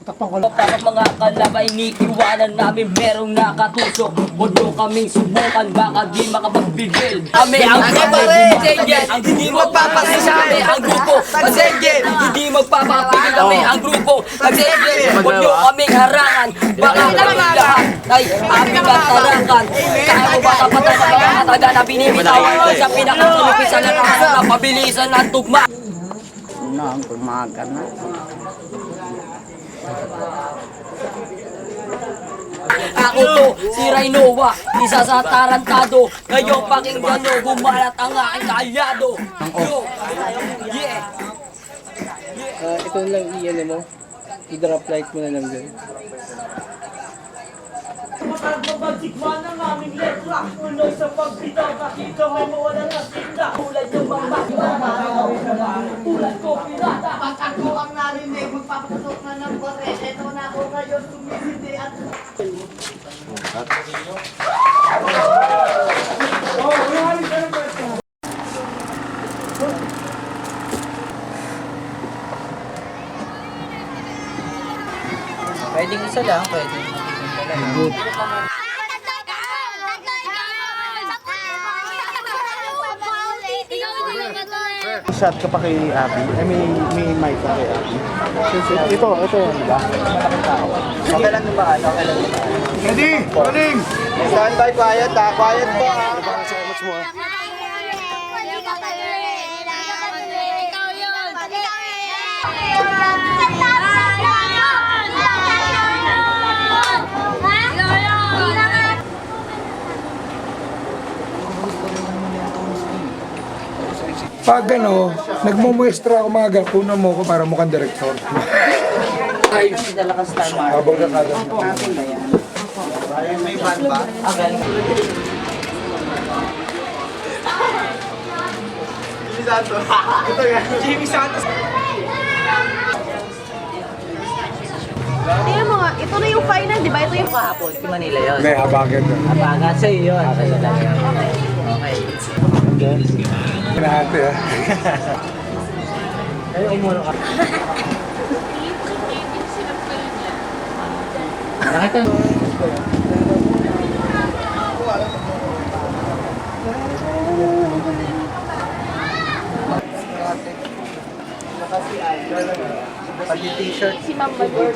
Para mga kalabay iniiwanan namin merong nakatusok. Huwag nyo kaming subukan, baka di makapagbigil. Kami ang Pasengge, hindi magpapasasabi ang grupo. Pasengge, hindi magpapapigil kami ang grupo. Pasengge, huwag nyo kaming harangan, baka kami lahat ay aming katarakan. Kaya mo ba kapag ang mga kataga na binibitawan ko sa pinakasalupisan na na pabilisan ng tugma. Ang kumaga na. Ako to, si Rhinoa, isa sa tarantado. Ngayong pakinggan nyo, gumalat ang aking kaalyado. Yo, yeah. Ito lang iyan mo. I-drop light mo na lang dyan. Magpapagsigma ng aming letra. Unoy sa pagbitaw, nakita may mawala na sinda. Tulad yung mga tulad ko pirata. Pag ako ang narinig, magpapatusok na ng bote. Ito na ako ngayon, sumisindi at... Pwedeng isa lang, pwedeng. Shot ka pa kay Abby. May mic ka kay Abby. Ito yan, di ba? Okay lang ba? Okay lang ba? Ready? Rolling! Stand by, quiet ha. Quiet po ha. Much more. Pag ano, nagmumuestra ako mga galpunan mo ko para mukhang direktor. Ay, dalakas tayo. Habang nakada. May van ba? Jimmy Santos. Ito yan. Jimmy Santos. Tingnan mo nga, ito na yung final, di ba? Ito yung Kahapon, si Manila yun. May abagan doon. Abaga, sa'yo yun. Sa'yo lang yun. Okay. Pinahati ah. Kayo umulo ka. Nakita mo? Pati t-shirt. si Ma'am Bagor.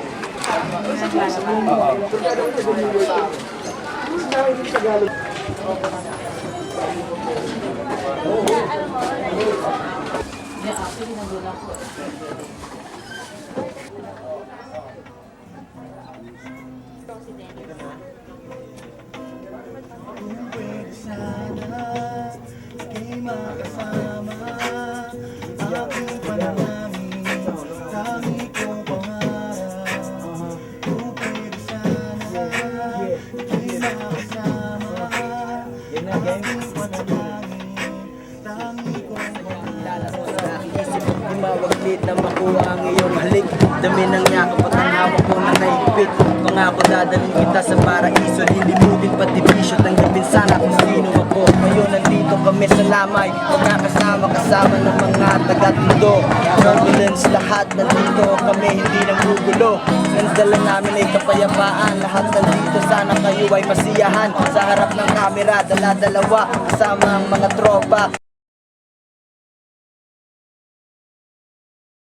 Mawaglit na makuha ang iyong halik. Dami ng yakap at ang hawak ko na naipit. Pangako dadalhin kita sa paraiso. Lilimutin pati bisyo. Tanggapin sana kung sino ako. Ngayon nandito kami sa lamay. Magkakasama kasama ng mga taga-tundo. Turbulence lahat nandito kami hindi nanggugulo. Ang dala namin ay kapayapaan. Lahat nandito sana kayo ay masiyahan. Sa harap ng kamera dala-dalawa kasama ang mga tropa.